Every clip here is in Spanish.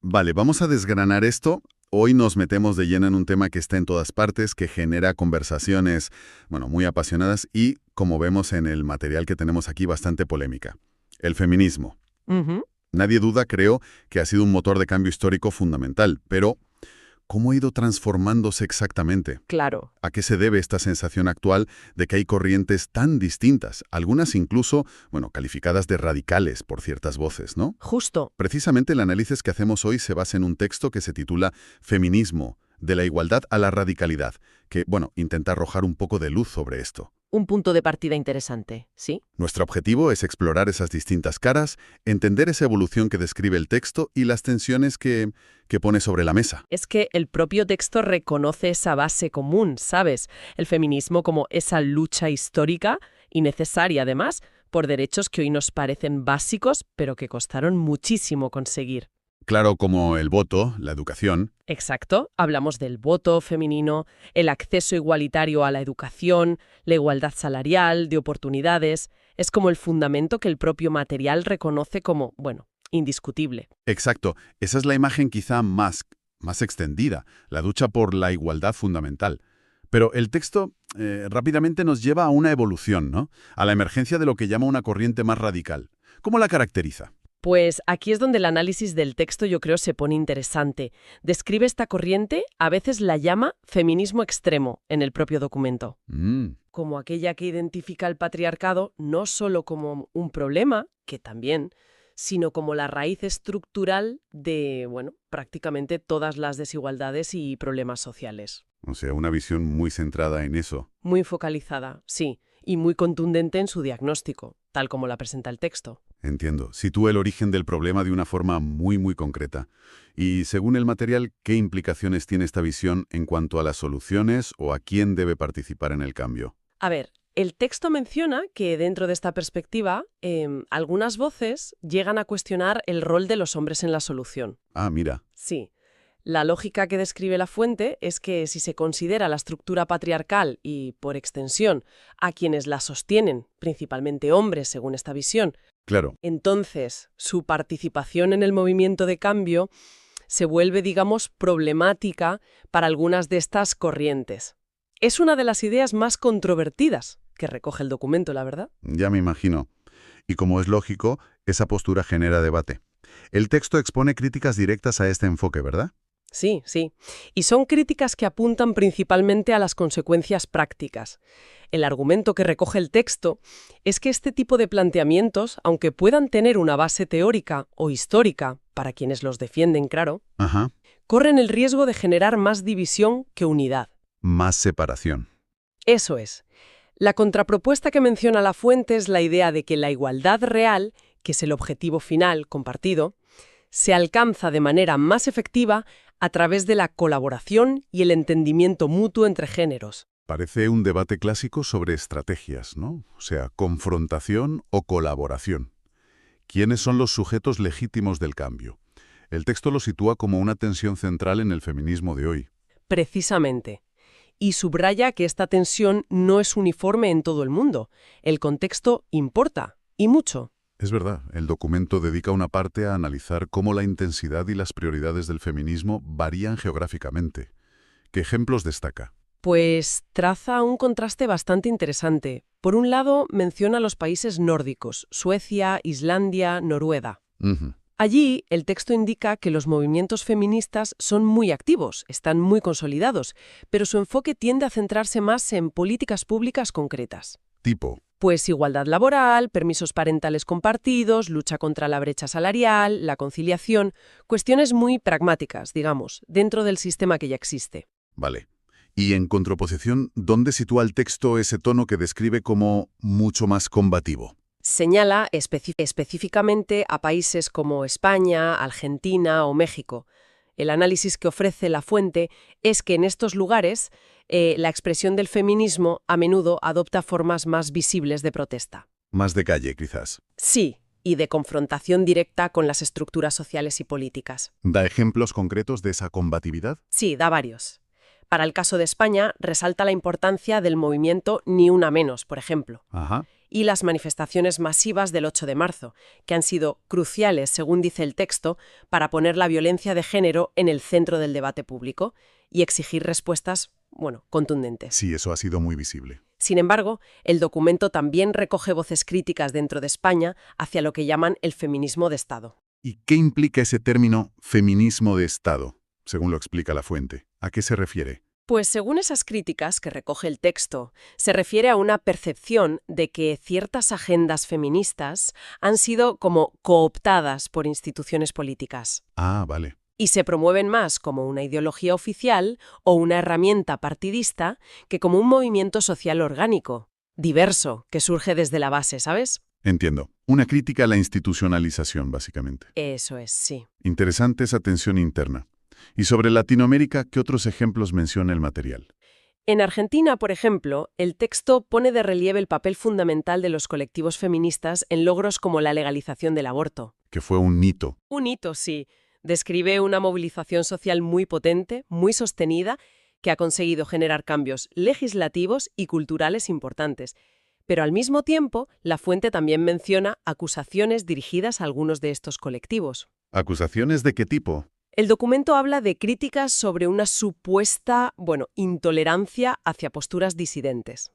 Vale, vamos a desgranar esto. Hoy nos metemos de lleno en un tema que está en todas partes, que genera conversaciones, bueno, muy apasionadas y, como vemos en el material que tenemos aquí, bastante polémica. El feminismo. Ujú. Nadie duda, creo, que ha sido un motor de cambio histórico fundamental, pero ¿cómo ha ido transformándose exactamente? Claro. ¿A qué se debe esta sensación actual de que hay corrientes tan distintas, algunas incluso, bueno, calificadas de radicales por ciertas voces, ¿no? Justo. Precisamente el análisis que hacemos hoy se basa en un texto que se titula Feminismo, de la igualdad a la radicalidad, que, bueno, intenta arrojar un poco de luz sobre esto. Un punto de partida interesante, ¿sí? Nuestro objetivo es explorar esas distintas caras, entender esa evolución que describe el texto y las tensiones que pone sobre la mesa. Es que el propio texto reconoce esa base común, ¿sabes? El feminismo como esa lucha histórica y necesaria, además, por derechos que hoy nos parecen básicos, pero que costaron muchísimo conseguir. Claro, como el voto, la educación. Exacto. Hablamos del voto femenino, el acceso igualitario a la educación, la igualdad salarial, de oportunidades. Es como el fundamento que el propio material reconoce como, bueno, indiscutible. Exacto, esa es la imagen quizá más extendida, la lucha por la igualdad fundamental. Pero el texto rápidamente nos lleva a una evolución, ¿no? A la emergencia de lo que llama una corriente más radical. ¿Cómo la caracteriza? Pues aquí es donde el análisis del texto yo creo se pone interesante. Describe esta corriente, a veces la llama feminismo extremo en el propio documento. Como aquella que identifica al patriarcado no solo como un problema, que también, sino como la raíz estructural de, bueno, prácticamente todas las desigualdades y problemas sociales. O sea, una visión muy centrada en eso. Muy focalizada, sí, y muy contundente en su diagnóstico, tal como la presenta el texto. Entiendo. Sitúa el origen del problema de una forma muy concreta. Y según el material, ¿qué implicaciones tiene esta visión en cuanto a las soluciones o a quién debe participar en el cambio? A ver, el texto menciona que dentro de esta perspectiva, algunas voces llegan a cuestionar el rol de los hombres en la solución. Ah, mira. Sí. La lógica que describe la fuente es que si se considera la estructura patriarcal y, por extensión, a quienes la sostienen, principalmente hombres según esta visión, Claro. entonces su participación en el movimiento de cambio se vuelve, digamos, problemática para algunas de estas corrientes. Es una de las ideas más controvertidas que recoge el documento, la verdad. Ya me imagino. Y como es lógico, esa postura genera debate. El texto expone críticas directas a este enfoque, ¿verdad? Sí, sí. Y son críticas que apuntan principalmente a las consecuencias prácticas. El argumento que recoge el texto es que este tipo de planteamientos, aunque puedan tener una base teórica o histórica, para quienes los defienden, claro, Ajá. corren el riesgo de generar más división que unidad. Más separación. Eso es. La contrapropuesta que menciona la fuente es la idea de que la igualdad real, que es el objetivo final compartido, se alcanza de manera más efectiva a través de la colaboración y el entendimiento mutuo entre géneros. Parece un debate clásico sobre estrategias, ¿no? O sea, confrontación o colaboración. ¿Quiénes son los sujetos legítimos del cambio? El texto lo sitúa como una tensión central en el feminismo de hoy. Precisamente. Y subraya que esta tensión no es uniforme en todo el mundo. El contexto importa, y mucho. Es verdad, el documento dedica una parte a analizar cómo la intensidad y las prioridades del feminismo varían geográficamente. ¿Qué ejemplos destaca? Pues traza un contraste bastante interesante. Por un lado, menciona los países nórdicos, Suecia, Islandia, Noruega. Ujú. Allí, el texto indica que los movimientos feministas son muy activos, están muy consolidados, pero su enfoque tiende a centrarse más en políticas públicas concretas. Tipo. Pues igualdad laboral, permisos parentales compartidos, lucha contra la brecha salarial, la conciliación, cuestiones muy pragmáticas, digamos, dentro del sistema que ya existe. Vale. Y en contraposición, ¿dónde sitúa el texto ese tono que describe como mucho más combativo? Señala específicamente a países como España, Argentina o México. El análisis que ofrece la fuente es que en estos lugares la expresión del feminismo a menudo adopta formas más visibles de protesta. Más de calle, quizás. Sí, y de confrontación directa con las estructuras sociales y políticas. ¿Da ejemplos concretos de esa combatividad? Sí, da varios. Para el caso de España, resalta la importancia del movimiento Ni Una Menos, por ejemplo. Ajá. y las manifestaciones masivas del 8 de marzo, que han sido cruciales, según dice el texto, para poner la violencia de género en el centro del debate público y exigir respuestas, contundentes. Sí, eso ha sido muy visible. Sin embargo, el documento también recoge voces críticas dentro de España hacia lo que llaman el feminismo de Estado. ¿Y qué implica ese término feminismo de Estado, según lo explica la fuente? ¿A qué se refiere? Pues según esas críticas que recoge el texto, se refiere a una percepción de que ciertas agendas feministas han sido como cooptadas por instituciones políticas. Ah, vale. Y se promueven más como una ideología oficial o una herramienta partidista que como un movimiento social orgánico, diverso, que surge desde la base, ¿sabes? Entiendo. Una crítica a la institucionalización, básicamente. Eso es, sí. Interesante esa tensión interna. Y sobre Latinoamérica, ¿qué otros ejemplos menciona el material? En Argentina, por ejemplo, el texto pone de relieve el papel fundamental de los colectivos feministas en logros como la legalización del aborto. Que fue un hito. Un hito, sí. Describe una movilización social muy potente, muy sostenida, que ha conseguido generar cambios legislativos y culturales importantes. Pero al mismo tiempo, la fuente también menciona acusaciones dirigidas a algunos de estos colectivos. ¿Acusaciones de qué tipo? El documento habla de críticas sobre una supuesta, intolerancia hacia posturas disidentes.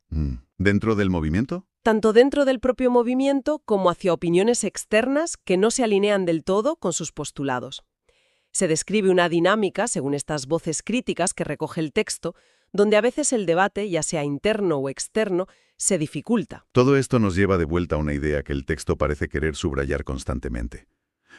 ¿Dentro del movimiento? Tanto dentro del propio movimiento como hacia opiniones externas que no se alinean del todo con sus postulados. Se describe una dinámica, según estas voces críticas que recoge el texto, donde a veces el debate, ya sea interno o externo, se dificulta. Todo esto nos lleva de vuelta a una idea que el texto parece querer subrayar constantemente.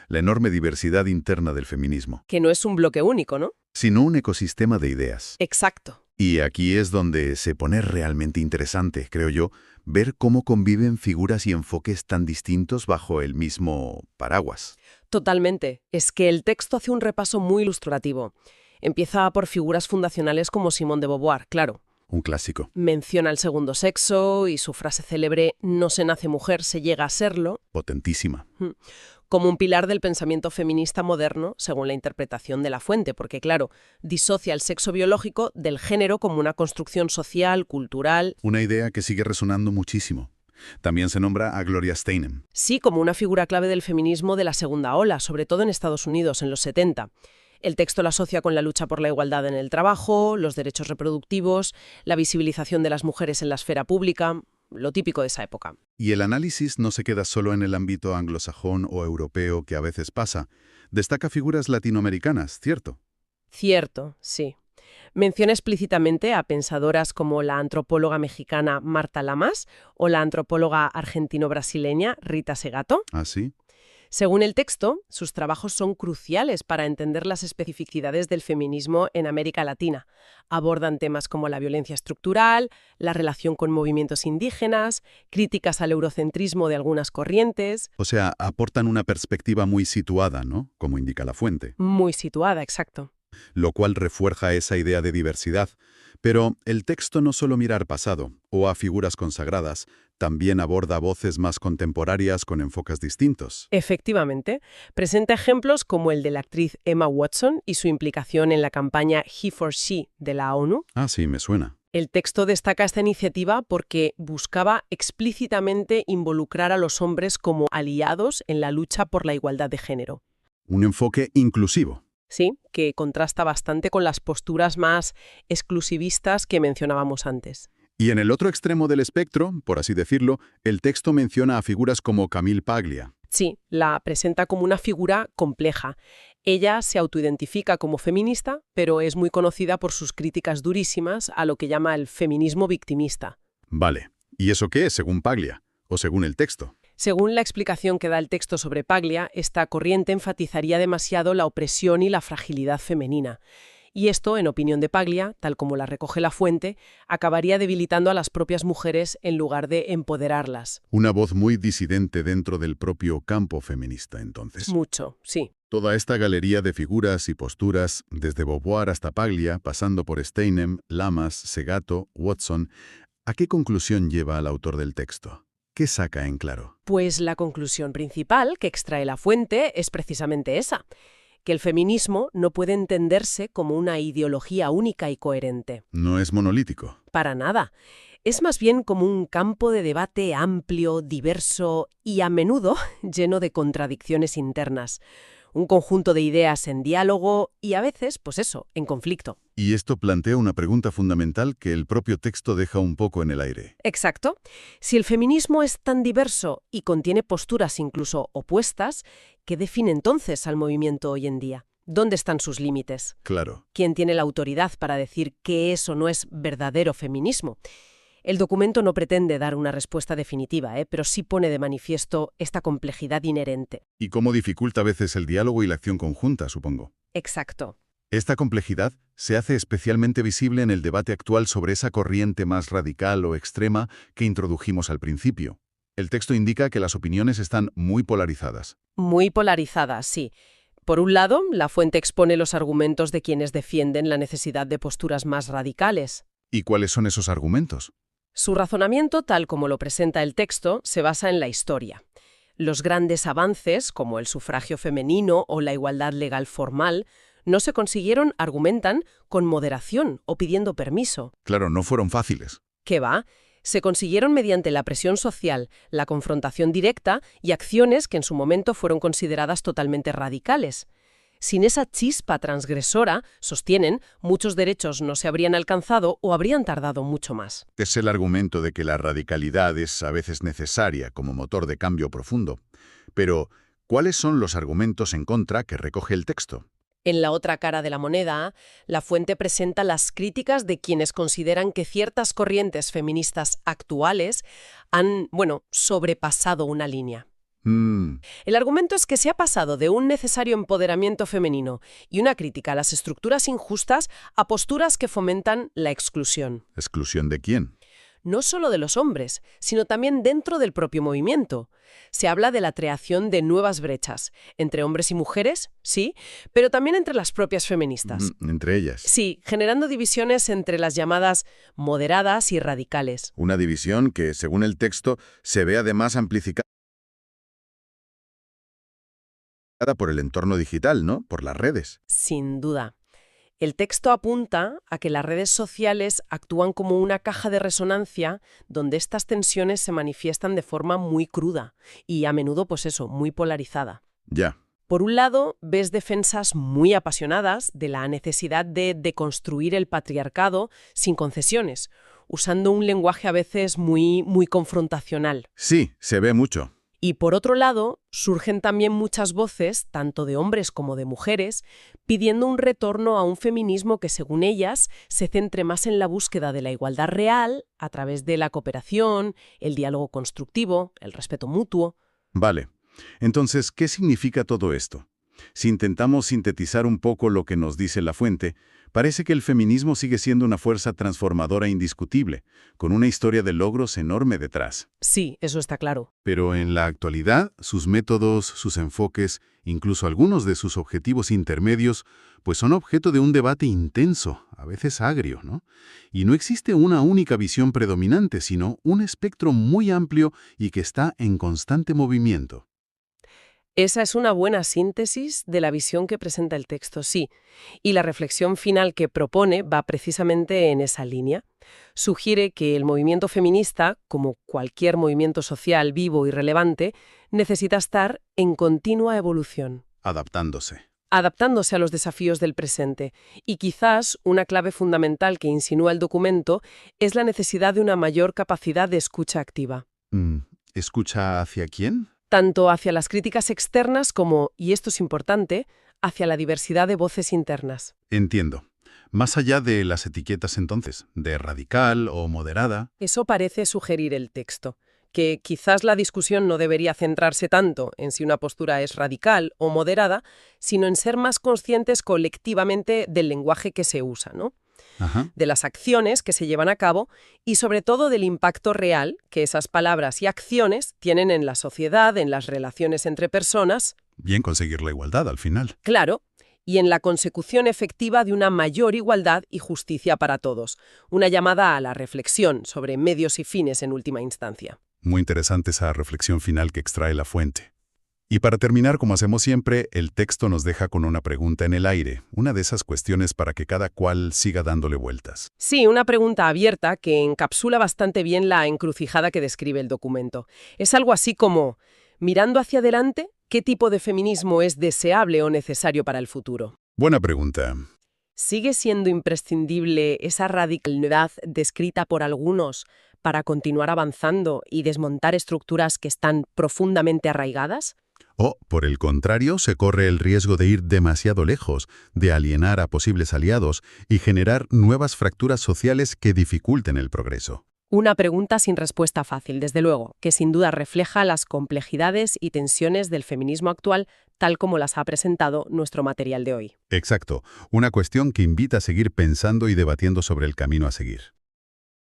La enorme diversidad interna del feminismo. Que no es un bloque único, ¿no? Sino un ecosistema de ideas. Exacto. Y aquí es donde se pone realmente interesante, creo yo, ver cómo conviven figuras y enfoques tan distintos bajo el mismo paraguas. Totalmente. Es que el texto hace un repaso muy ilustrativo. Empieza por figuras fundacionales como Simone de Beauvoir, claro. Un clásico. Menciona el segundo sexo y su frase célebre «no se nace mujer, se llega a serlo». Potentísima. Como un pilar del pensamiento feminista moderno, según la interpretación de la fuente, porque, claro, disocia el sexo biológico del género como una construcción social, cultural. Una idea que sigue resonando muchísimo. También se nombra a Gloria Steinem. Sí, como una figura clave del feminismo de la segunda ola, sobre todo en Estados Unidos, en los 70. El texto la asocia con la lucha por la igualdad en el trabajo, los derechos reproductivos, la visibilización de las mujeres en la esfera pública, lo típico de esa época. Y el análisis no se queda solo en el ámbito anglosajón o europeo que a veces pasa. Destaca figuras latinoamericanas, ¿cierto? Cierto, sí. Menciona explícitamente a pensadoras como la antropóloga mexicana Marta Lamas o la antropóloga argentino-brasileña Rita Segato. ¿Ah, sí? Según el texto, sus trabajos son cruciales para entender las especificidades del feminismo en América Latina. Abordan temas como la violencia estructural, la relación con movimientos indígenas, críticas al eurocentrismo de algunas corrientes. O sea, aportan una perspectiva muy situada, ¿no? Como indica la fuente. Muy situada, exacto. Lo cual refuerza esa idea de diversidad. Pero el texto no solo mira al pasado o a figuras consagradas, también aborda voces más contemporáneas con enfoques distintos. Efectivamente, presenta ejemplos como el de la actriz Emma Watson y su implicación en la campaña He for She de la ONU. Ah, sí, me suena. El texto destaca esta iniciativa porque buscaba explícitamente involucrar a los hombres como aliados en la lucha por la igualdad de género. Un enfoque inclusivo. Sí, que contrasta bastante con las posturas más exclusivistas que mencionábamos antes. Y en el otro extremo del espectro, por así decirlo, el texto menciona a figuras como Camille Paglia. Sí, la presenta como una figura compleja. Ella se autoidentifica como feminista, pero es muy conocida por sus críticas durísimas a lo que llama el feminismo victimista. Vale. ¿Y eso qué es, según Paglia? ¿O según el texto? Según la explicación que da el texto sobre Paglia, esta corriente enfatizaría demasiado la opresión y la fragilidad femenina. Y esto, en opinión de Paglia, tal como la recoge la fuente, acabaría debilitando a las propias mujeres en lugar de empoderarlas. Una voz muy disidente dentro del propio campo feminista, entonces. Mucho, sí. Toda esta galería de figuras y posturas, desde Beauvoir hasta Paglia, pasando por Steinem, Lamas, Segato, Watson, ¿a qué conclusión lleva al autor del texto? ¿Qué saca en claro? Pues la conclusión principal que extrae la fuente es precisamente esa, que el feminismo no puede entenderse como una ideología única y coherente. No es monolítico. Para nada. Es más bien como un campo de debate amplio, diverso y a menudo lleno de contradicciones internas. Un conjunto de ideas en diálogo y a veces, pues eso, en conflicto. Y esto plantea una pregunta fundamental que el propio texto deja un poco en el aire. Exacto. Si el feminismo es tan diverso y contiene posturas incluso opuestas, ¿qué define entonces al movimiento hoy en día? ¿Dónde están sus límites? Claro. ¿Quién tiene la autoridad para decir qué es o no es verdadero feminismo? El documento no pretende dar una respuesta definitiva, pero sí pone de manifiesto esta complejidad inherente. Y cómo dificulta a veces el diálogo y la acción conjunta, supongo. Exacto. Esta complejidad se hace especialmente visible en el debate actual sobre esa corriente más radical o extrema que introdujimos al principio. El texto indica que las opiniones están muy polarizadas. Muy polarizadas, sí. Por un lado, la fuente expone los argumentos de quienes defienden la necesidad de posturas más radicales. ¿Y cuáles son esos argumentos? Su razonamiento, tal como lo presenta el texto, se basa en la historia. Los grandes avances, como el sufragio femenino o la igualdad legal formal, no se consiguieron, argumentan, con moderación o pidiendo permiso. Claro, no fueron fáciles. ¿Qué va? Se consiguieron mediante la presión social, la confrontación directa y acciones que en su momento fueron consideradas totalmente radicales. Sin esa chispa transgresora, sostienen, muchos derechos no se habrían alcanzado o habrían tardado mucho más. Es el argumento de que la radicalidad es a veces necesaria como motor de cambio profundo. Pero, ¿cuáles son los argumentos en contra que recoge el texto? En la otra cara de la moneda, la fuente presenta las críticas de quienes consideran que ciertas corrientes feministas actuales han, sobrepasado una línea. El argumento es que se ha pasado de un necesario empoderamiento femenino y una crítica a las estructuras injustas a posturas que fomentan la exclusión. ¿Exclusión de quién? No solo de los hombres, sino también dentro del propio movimiento. Se habla de la creación de nuevas brechas, entre hombres y mujeres, sí, pero también entre las propias feministas. Entre ellas. Sí, generando divisiones entre las llamadas moderadas y radicales. Una división que, según el texto, se ve además amplificada por el entorno digital, ¿no? Por las redes. Sin duda. El texto apunta a que las redes sociales actúan como una caja de resonancia donde estas tensiones se manifiestan de forma muy cruda y a menudo, muy polarizada. Ya. Por un lado, ves defensas muy apasionadas de la necesidad de deconstruir el patriarcado sin concesiones, usando un lenguaje a veces muy confrontacional. Sí, se ve mucho. Y por otro lado, surgen también muchas voces, tanto de hombres como de mujeres, pidiendo un retorno a un feminismo que, según ellas, se centre más en la búsqueda de la igualdad real a través de la cooperación, el diálogo constructivo, el respeto mutuo. Vale. Entonces, ¿qué significa todo esto? Si intentamos sintetizar un poco lo que nos dice la fuente, parece que el feminismo sigue siendo una fuerza transformadora indiscutible, con una historia de logros enorme detrás. Sí, eso está claro. Pero en la actualidad, sus métodos, sus enfoques, incluso algunos de sus objetivos intermedios, pues son objeto de un debate intenso, a veces agrio, ¿no? Y no existe una única visión predominante, sino un espectro muy amplio y que está en constante movimiento. Esa es una buena síntesis de la visión que presenta el texto, sí. Y la reflexión final que propone va precisamente en esa línea. Sugiere que el movimiento feminista, como cualquier movimiento social vivo y relevante, necesita estar en continua evolución. Adaptándose. Adaptándose a los desafíos del presente. Y quizás una clave fundamental que insinúa el documento es la necesidad de una mayor capacidad de escucha activa. ¿Escucha hacia quién? Tanto hacia las críticas externas como, y esto es importante, hacia la diversidad de voces internas. Entiendo. Más allá de las etiquetas entonces, de radical o moderada. Eso parece sugerir el texto, que quizás la discusión no debería centrarse tanto en si una postura es radical o moderada, sino en ser más conscientes colectivamente del lenguaje que se usa, ¿no? Ajá. De las acciones que se llevan a cabo y sobre todo del impacto real que esas palabras y acciones tienen en la sociedad, en las relaciones entre personas. Bien conseguir la igualdad al final. Claro, y en la consecución efectiva de una mayor igualdad y justicia para todos. Una llamada a la reflexión sobre medios y fines en última instancia. Muy interesante esa reflexión final que extrae la fuente. Y para terminar, como hacemos siempre, el texto nos deja con una pregunta en el aire, una de esas cuestiones para que cada cual siga dándole vueltas. Sí, una pregunta abierta que encapsula bastante bien la encrucijada que describe el documento. Es algo así como, mirando hacia adelante, ¿qué tipo de feminismo es deseable o necesario para el futuro? Buena pregunta. ¿Sigue siendo imprescindible esa radicalidad descrita por algunos para continuar avanzando y desmontar estructuras que están profundamente arraigadas? O, por el contrario, se corre el riesgo de ir demasiado lejos, de alienar a posibles aliados y generar nuevas fracturas sociales que dificulten el progreso. Una pregunta sin respuesta fácil, desde luego, que sin duda refleja las complejidades y tensiones del feminismo actual, tal como las ha presentado nuestro material de hoy. Exacto, una cuestión que invita a seguir pensando y debatiendo sobre el camino a seguir.